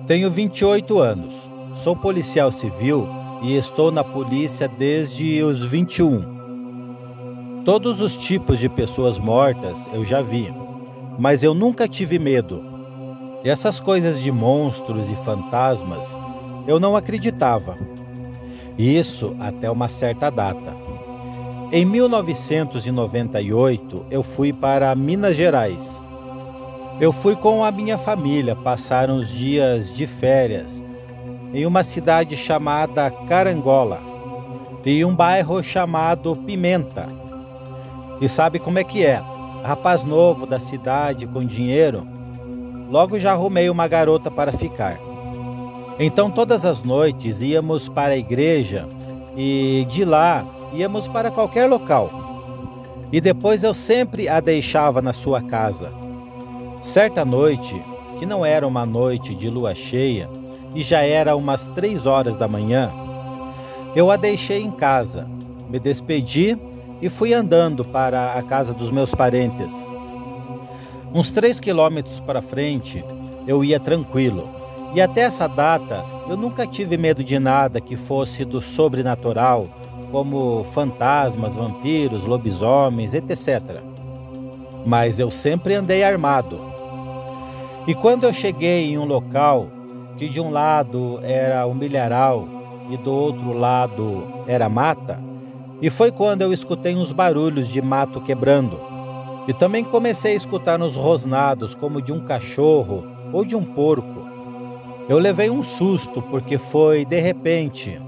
Tenho 28 anos, sou policial civil e estou na polícia desde os 21. Todos os tipos de pessoas mortas eu já vi, mas eu nunca tive medo. E essas coisas de monstros e fantasmas eu não acreditava. Isso até uma certa data. Em 1998 eu fui para Minas Gerais. Eu fui com a minha família passar uns dias de férias em uma cidade chamada Carangola e um bairro chamado Pimenta. E sabe como é que é? Rapaz novo da cidade com dinheiro, logo já arrumei uma garota para ficar. Então todas as noites íamos para a igreja e de lá íamos para qualquer local. E depois eu sempre a deixava na sua casa. Certa noite, que não era uma noite de lua cheia, e já era umas 3 horas da manhã, eu a deixei em casa, me despedi e fui andando para a casa dos meus parentes. Uns 3 quilômetros para frente, eu ia tranquilo. E até essa data, eu nunca tive medo de nada que fosse do sobrenatural, como fantasmas, vampiros, lobisomens, etc. Mas eu sempre andei armado. E quando eu cheguei em um local que de um lado era um milharal e do outro lado era mata, e foi quando eu escutei uns barulhos de mato quebrando. E também comecei a escutar uns rosnados como de um cachorro ou de um porco. Eu levei um susto porque foi de repente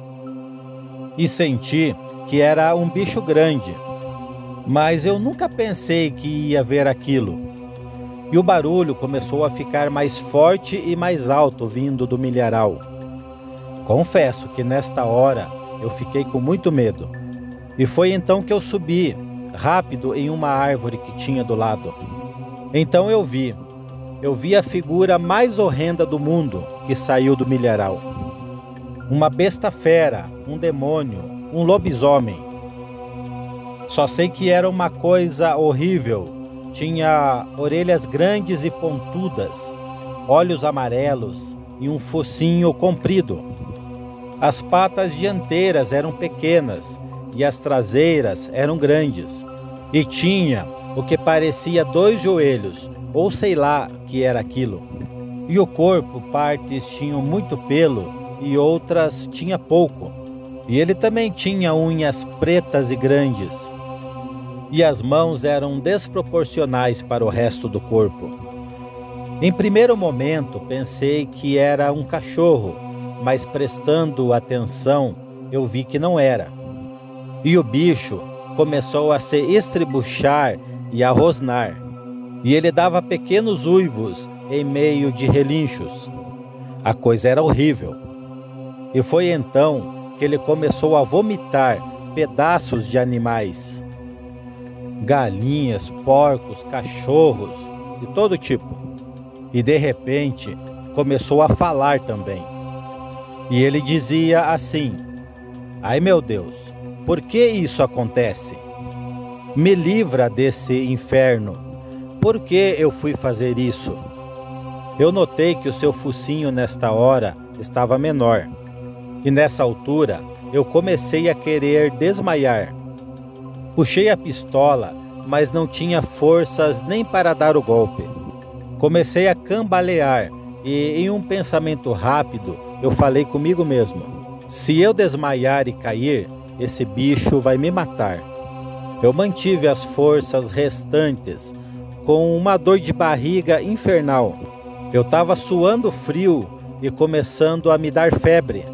e senti que era um bicho grande, mas eu nunca pensei que ia ver aquilo. E o barulho começou a ficar mais forte e mais alto vindo do milharal. Confesso que nesta hora eu fiquei com muito medo. E foi então que eu subi rápido em uma árvore que tinha do lado. Então eu vi a figura mais horrenda do mundo que saiu do milharal. Uma besta fera, um demônio, um lobisomem. Só sei que era uma coisa horrível. Tinha orelhas grandes e pontudas, olhos amarelos e um focinho comprido. As patas dianteiras eram pequenas e as traseiras eram grandes. E tinha o que parecia 2 joelhos, ou sei lá que era aquilo. E o corpo, partes tinham muito pelo e outras tinha pouco. E ele também tinha unhas pretas e grandes. E as mãos eram desproporcionais para o resto do corpo. Em primeiro momento pensei que era um cachorro, mas prestando atenção eu vi que não era. E o bicho começou a se estribuchar e a rosnar. E ele dava pequenos uivos em meio de relinchos. A coisa era horrível. E foi então que ele começou a vomitar pedaços de animais. Galinhas, porcos, cachorros, de todo tipo. E de repente começou a falar também. E ele dizia assim: "Ai meu Deus, por que isso acontece? Me livra desse inferno. Por que eu fui fazer isso?" Eu notei que o seu focinho nesta hora estava menor. E nessa altura eu comecei a querer desmaiar. Puxei a pistola, mas não tinha forças nem para dar o golpe. Comecei a cambalear e, em um pensamento rápido, eu falei comigo mesmo: se eu desmaiar e cair, esse bicho vai me matar. Eu mantive as forças restantes, com uma dor de barriga infernal. Eu estava suando frio e começando a me dar febre.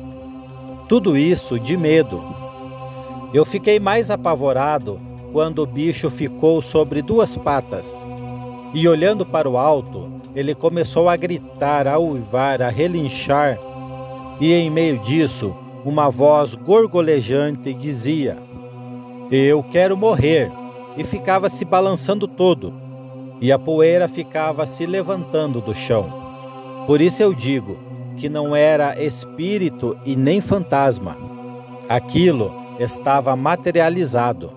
Tudo isso de medo. Eu fiquei mais apavorado quando o bicho ficou sobre 2 patas. E olhando para o alto, ele começou a gritar, a uivar, a relinchar. E em meio disso, uma voz gorgolejante dizia: "Eu quero morrer", e ficava se balançando todo, e a poeira ficava se levantando do chão. Por isso eu digo que não era espírito e nem fantasma. Aquilo estava materializado.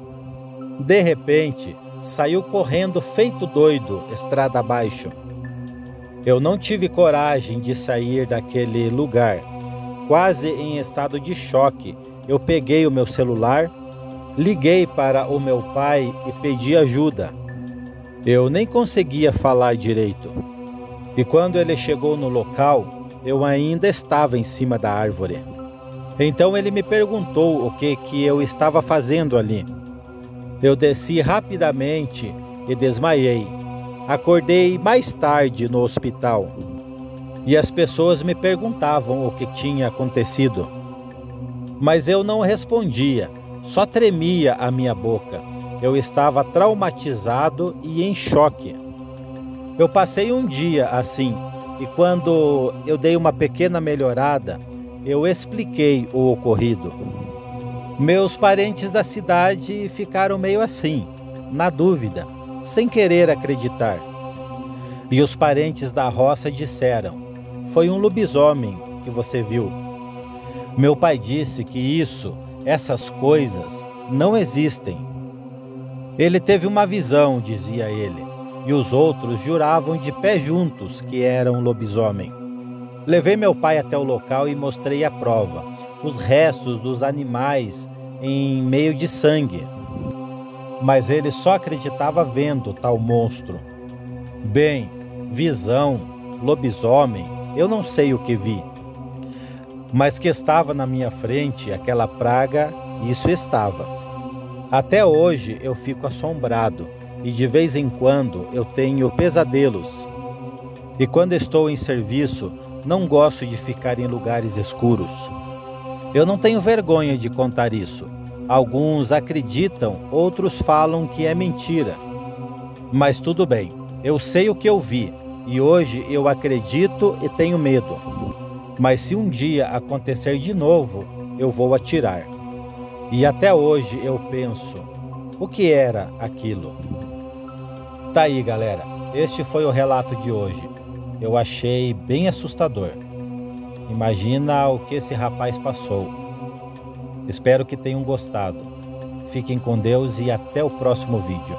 De repente, saiu correndo feito doido, estrada abaixo. Eu não tive coragem de sair daquele lugar. Quase em estado de choque, eu peguei o meu celular, liguei para o meu pai e pedi ajuda. Eu nem conseguia falar direito. E quando ele chegou no local, eu ainda estava em cima da árvore. Então ele me perguntou o que eu estava fazendo ali. Eu desci rapidamente e desmaiei. Acordei mais tarde no hospital. E as pessoas me perguntavam o que tinha acontecido. Mas eu não respondia, só tremia a minha boca. Eu estava traumatizado e em choque. Eu passei um dia assim, e quando eu dei uma pequena melhorada, eu expliquei o ocorrido. Meus parentes da cidade ficaram meio assim, na dúvida, sem querer acreditar. E os parentes da roça disseram: "Foi um lobisomem que você viu." Meu pai disse que essas coisas, não existem. Ele teve uma visão, dizia ele, e os outros juravam de pé juntos que era um lobisomem. Levei meu pai até o local e mostrei a prova, os restos dos animais em meio de sangue. Mas ele só acreditava vendo tal monstro. Bem, visão, lobisomem, eu não sei o que vi. Mas que estava na minha frente aquela praga, isso estava. Até hoje eu fico assombrado e de vez em quando eu tenho pesadelos. E quando estou em serviço, não gosto de ficar em lugares escuros. Eu não tenho vergonha de contar isso. Alguns acreditam, outros falam que é mentira. Mas tudo bem, eu sei o que eu vi e hoje eu acredito e tenho medo. Mas se um dia acontecer de novo, eu vou atirar. E até hoje eu penso, o que era aquilo? Tá aí, galera. Este foi o relato de hoje. Eu achei bem assustador. Imagina o que esse rapaz passou. Espero que tenham gostado. Fiquem com Deus e até o próximo vídeo.